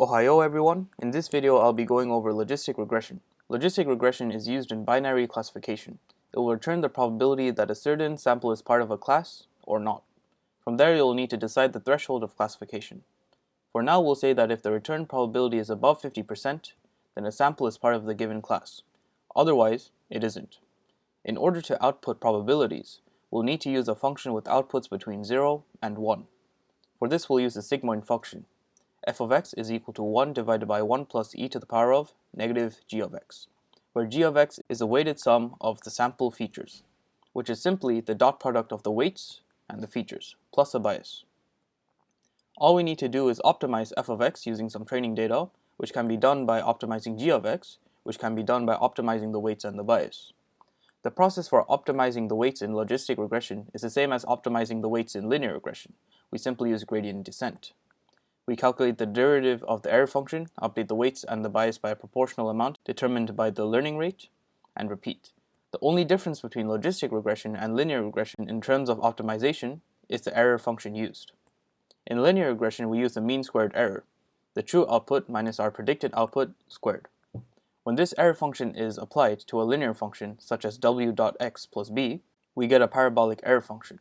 Ohio everyone, in this video I'll be going over logistic regression. Logistic regression is used in binary classification. It will return the probability that a certain sample is part of a class or not. From there you'll need to decide the threshold of classification. For now we'll say that if the return probability is above 50%, then a sample is part of the given class. Otherwise, it isn't. In order to output probabilities, we'll need to use a function with outputs between 0 and 1. For this we'll use the sigmoid function. F of x is equal to 1 divided by 1 plus e to the power of negative g of x, where g of x is the weighted sum of the sample features, which is simply the dot product of the weights and the features, plus a bias. All we need to do is optimize f of x using some training data, which can be done by optimizing g of x, which can be done by optimizing the weights and the bias. The process for optimizing the weights in logistic regression is the same as optimizing the weights in linear regression. We simply use gradient descent. We calculate the derivative of the error function, update the weights and the bias by a proportional amount determined by the learning rate, and repeat. The only difference between logistic regression and linear regression in terms of optimization is the error function used. In linear regression, we use the mean squared error, the true output minus our predicted output squared. When this error function is applied to a linear function, such as w dot x plus b, we get a parabolic error function.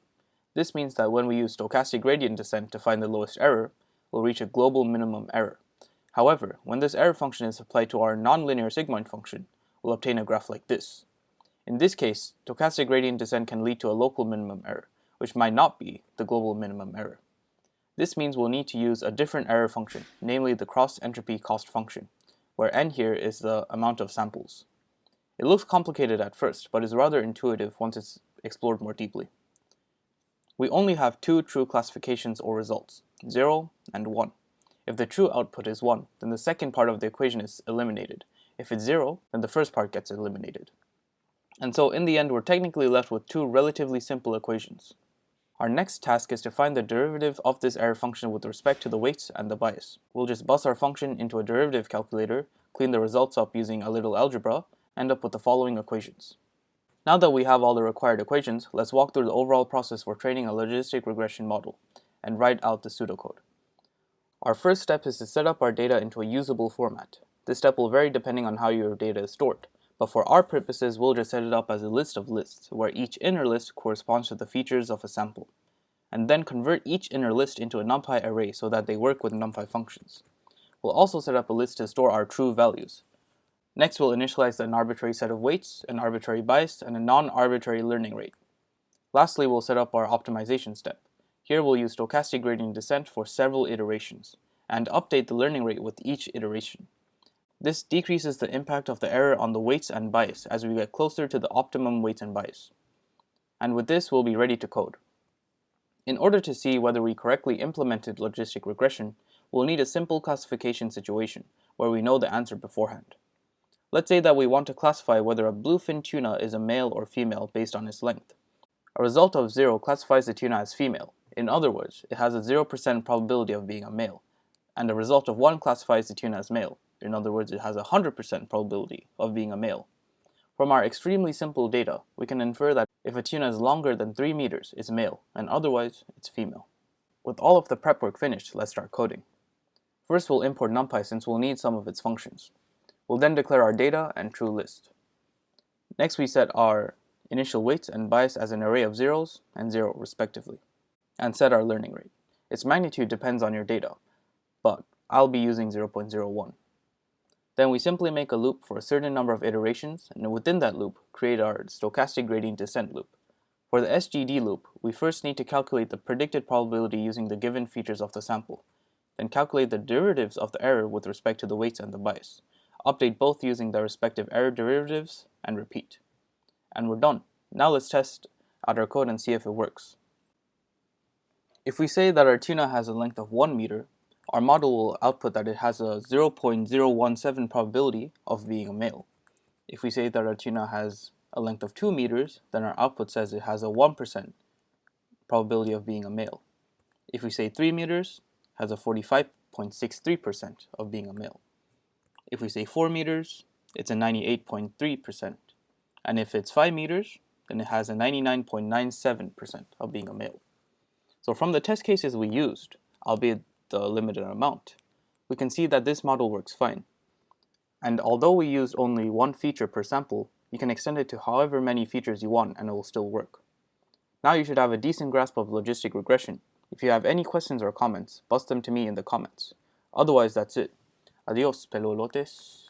This means that when we use stochastic gradient descent to find the lowest error, we'll reach a global minimum error. However, when this error function is applied to our nonlinear sigmoid function, we'll obtain a graph like this. In this case, stochastic gradient descent can lead to a local minimum error, which might not be the global minimum error. This means we'll need to use a different error function, namely the cross-entropy cost function, where n here is the amount of samples. It looks complicated at first, but is rather intuitive once it's explored more deeply. We only have two true classifications or results, 0 and 1. If the true output is 1, then the second part of the equation is eliminated. If it's 0, then the first part gets eliminated. And so in the end, we're technically left with two relatively simple equations. Our next task is to find the derivative of this error function with respect to the weights and the bias. We'll just bus our function into a derivative calculator, clean the results up using a little algebra, end up with the following equations. Now that we have all the required equations, let's walk through the overall process for training a logistic regression model and write out the pseudocode. Our first step is to set up our data into a usable format. This step will vary depending on how your data is stored, but for our purposes we'll just set it up as a list of lists, where each inner list corresponds to the features of a sample, and then convert each inner list into a NumPy array so that they work with NumPy functions. We'll also set up a list to store our true values. Next, we'll initialize an arbitrary set of weights, an arbitrary bias, and a non-arbitrary learning rate. Lastly, we'll set up our optimization step. Here we'll use stochastic gradient descent for several iterations, and update the learning rate with each iteration. This decreases the impact of the error on the weights and bias as we get closer to the optimum weight and bias. And with this, we'll be ready to code. In order to see whether we correctly implemented logistic regression, we'll need a simple classification situation, where we know the answer beforehand. Let's say that we want to classify whether a bluefin tuna is a male or female based on its length. A result of 0 classifies the tuna as female. In other words, it has a 0% probability of being a male. And a result of 1 classifies the tuna as male. In other words, it has a 100% probability of being a male. From our extremely simple data, we can infer that if a tuna is longer than 3 meters, it's male, and otherwise, it's female. With all of the prep work finished, let's start coding. First, we'll import NumPy since we'll need some of its functions. We'll then declare our data and true list. Next, we set our initial weights and bias as an array of zeros and 0 respectively, and set our learning rate. Its magnitude depends on your data, but I'll be using 0.01. Then we simply make a loop for a certain number of iterations, and within that loop, create our stochastic gradient descent loop. For the SGD loop, we first need to calculate the predicted probability using the given features of the sample, then calculate the derivatives of the error with respect to the weights and the bias. Update both using their respective error derivatives, and repeat. And we're done. Now let's test out our code and see if it works. If we say that our tuna has a length of 1 meter, our model will output that it has a 0.017 probability of being a male. If we say that our tuna has a length of 2 meters, then our output says it has a 1% probability of being a male. If we say 3 meters, it has a 45.63% of being a male. If we say 4 meters, it's a 98.3%. And if it's 5 meters, then it has a 99.97% of being a male. So from the test cases we used, albeit the limited amount, we can see that this model works fine. And although we used only one feature per sample, you can extend it to however many features you want and it will still work. Now you should have a decent grasp of logistic regression. If you have any questions or comments, bust them to me in the comments. Otherwise, that's it. Adios, pelolotes.